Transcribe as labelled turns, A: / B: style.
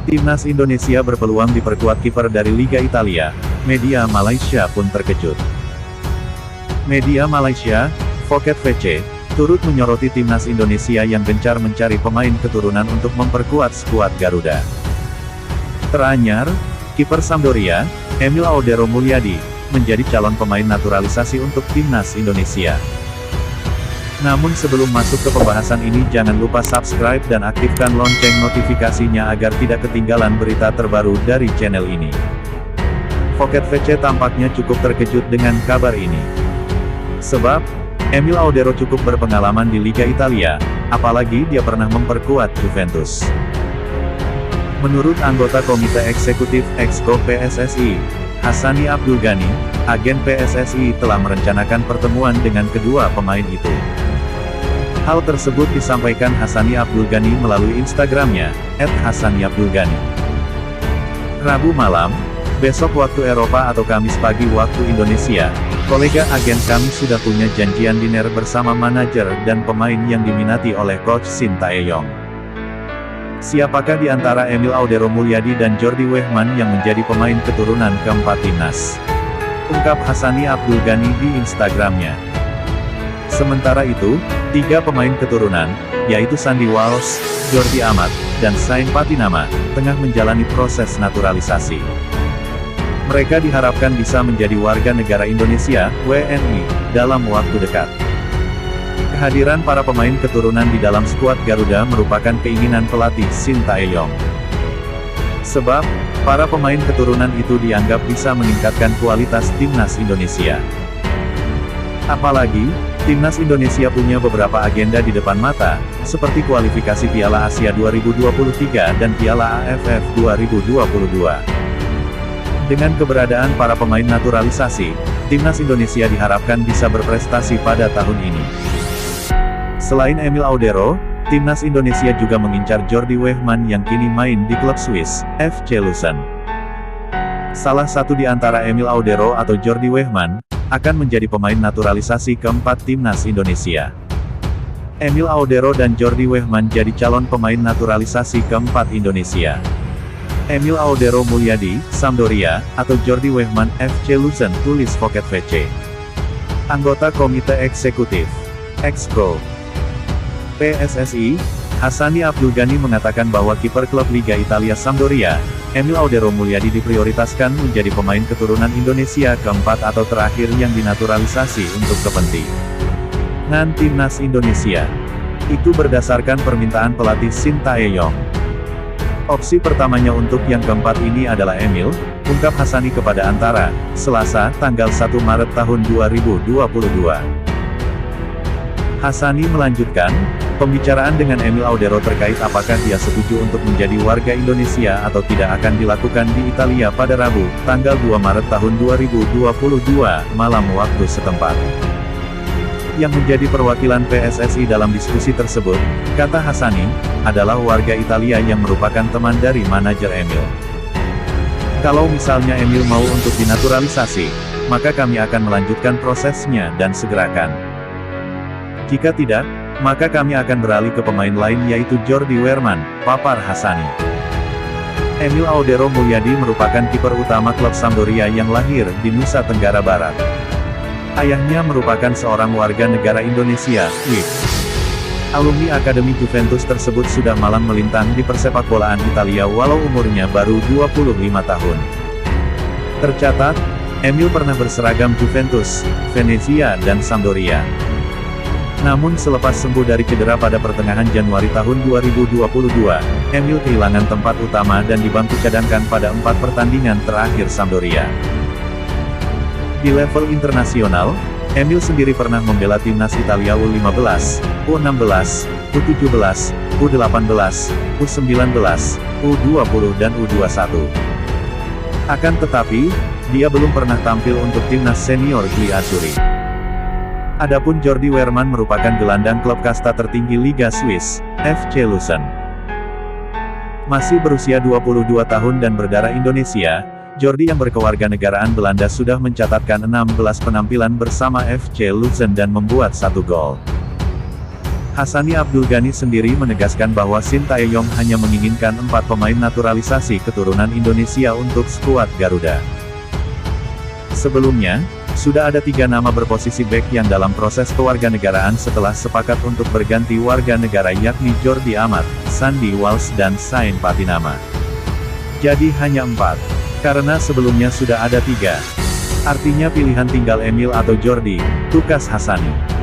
A: Timnas Indonesia berpeluang diperkuat kiper dari Liga Italia. Media Malaysia pun terkejut. Media Malaysia, Phuket VC, turut menyoroti Timnas Indonesia yang gencar mencari pemain keturunan untuk memperkuat skuad Garuda. Teranyar, kiper Sampdoria, Emil Audero Mulyadi, menjadi calon pemain naturalisasi untuk Timnas Indonesia. Namun sebelum masuk ke pembahasan ini jangan lupa subscribe dan aktifkan lonceng notifikasinya agar tidak ketinggalan berita terbaru dari channel ini. Phuket VC tampaknya cukup terkejut dengan kabar ini. Sebab, Emil Audero cukup berpengalaman di Liga Italia, apalagi dia pernah memperkuat Juventus. Menurut anggota Komite Eksekutif Exco PSSI, Hassani Abdul Ghani, agen PSSI telah merencanakan pertemuan dengan kedua pemain itu. Hal tersebut disampaikan Hassani Abdul Ghani melalui Instagramnya, @hassaniabdulghani. Rabu malam, besok waktu Eropa atau Kamis pagi waktu Indonesia, kolega agen kami sudah punya janjian dinner bersama manajer dan pemain yang diminati oleh Coach Shin Tae-yong. Siapakah di antara Emil Audero Mulyadi dan Jordi Weghman yang menjadi pemain keturunan keempat timnas? Ungkap Hassani Abdul Ghani di Instagramnya. Sementara itu, 3 pemain keturunan, yaitu Sandy Walsh, Jordi Amat, dan Sain Patinama, tengah menjalani proses naturalisasi. Mereka diharapkan bisa menjadi warga negara Indonesia, WNI, dalam waktu dekat. Kehadiran para pemain keturunan di dalam skuad Garuda merupakan keinginan pelatih Shin Tae-yong. Sebab, para pemain keturunan itu dianggap bisa meningkatkan kualitas Timnas Indonesia. Apalagi, Timnas Indonesia punya beberapa agenda di depan mata, seperti kualifikasi Piala Asia 2023 dan Piala AFF 2022. Dengan keberadaan para pemain naturalisasi, Timnas Indonesia diharapkan bisa berprestasi pada tahun ini. Selain Emil Audero, Timnas Indonesia juga mengincar Jordi Weghman yang kini main di klub Swiss, FC Lucerne. Salah satu di antara Emil Audero atau Jordi Weghman, akan menjadi pemain naturalisasi keempat Timnas Indonesia. Emil Audero dan Jordi Weghman jadi calon pemain naturalisasi keempat Indonesia. Emil Audero Mulyadi, Sampdoria, atau Jordi Weghman, FC Lucerne, tulis Phuket VC. Anggota Komite Eksekutif Exco PSSI, Hassani Abdul Ghani mengatakan bahwa kiper klub Liga Italia Sampdoria, Emil Audero Mulyadi diprioritaskan menjadi pemain keturunan Indonesia keempat atau terakhir yang dinaturalisasi untuk kepentingan Timnas Indonesia. Itu berdasarkan permintaan pelatih Shin Tae-yong. Opsi pertamanya untuk yang keempat ini adalah Emil, ungkap Hassani kepada Antara, Selasa, tanggal 1 Maret tahun 2022. Hassani melanjutkan, pembicaraan dengan Emil Audero terkait apakah dia setuju untuk menjadi warga Indonesia atau tidak akan dilakukan di Italia pada Rabu, tanggal 2 Maret tahun 2022, malam waktu setempat. Yang menjadi perwakilan PSSI dalam diskusi tersebut, kata Hassani, adalah warga Italia yang merupakan teman dari manajer Emil. Kalau misalnya Emil mau untuk dinaturalisasi, maka kami akan melanjutkan prosesnya dan segerakan. Jika tidak, maka kami akan beralih ke pemain lain yaitu Jordi Weghman, papar Hassani. Emil Audero Mulyadi merupakan kiper utama klub Sampdoria yang lahir di Nusa Tenggara Barat. Ayahnya merupakan seorang warga negara Indonesia, Swiss. Alumni Akademi Juventus tersebut sudah malang melintang di persepakbolaan Italia walau umurnya baru 25 tahun. Tercatat, Emil pernah berseragam Juventus, Venezia dan Sampdoria. Namun selepas sembuh dari cedera pada pertengahan Januari tahun 2022, Emil kehilangan tempat utama dan dibangku cadangkan pada 4 pertandingan terakhir Sampdoria. Di level internasional, Emil sendiri pernah membela timnas Italia U15, U16, U17, U18, U19, U20 dan U21. Akan tetapi, dia belum pernah tampil untuk timnas senior Gli Azzurri. Adapun Jordi Weghman merupakan gelandang klub kasta tertinggi Liga Swiss, FC Lucerne. Masih berusia 22 tahun dan berdarah Indonesia, Jordi yang berkewarganegaraan Belanda sudah mencatatkan 16 penampilan bersama FC Lucerne dan membuat 1 gol. Hassani Abdul Ghani sendiri menegaskan bahwa Sintayong hanya menginginkan 4 pemain naturalisasi keturunan Indonesia untuk skuad Garuda. Sebelumnya, sudah ada 3 nama berposisi bek yang dalam proses kewarganegaraan setelah sepakat untuk berganti warga negara yakni Jordi Amat, Sandy Walsh dan Sain Patinama. Jadi hanya 4. Karena sebelumnya sudah ada 3. Artinya pilihan tinggal Emil atau Jordi, tukas Hassani.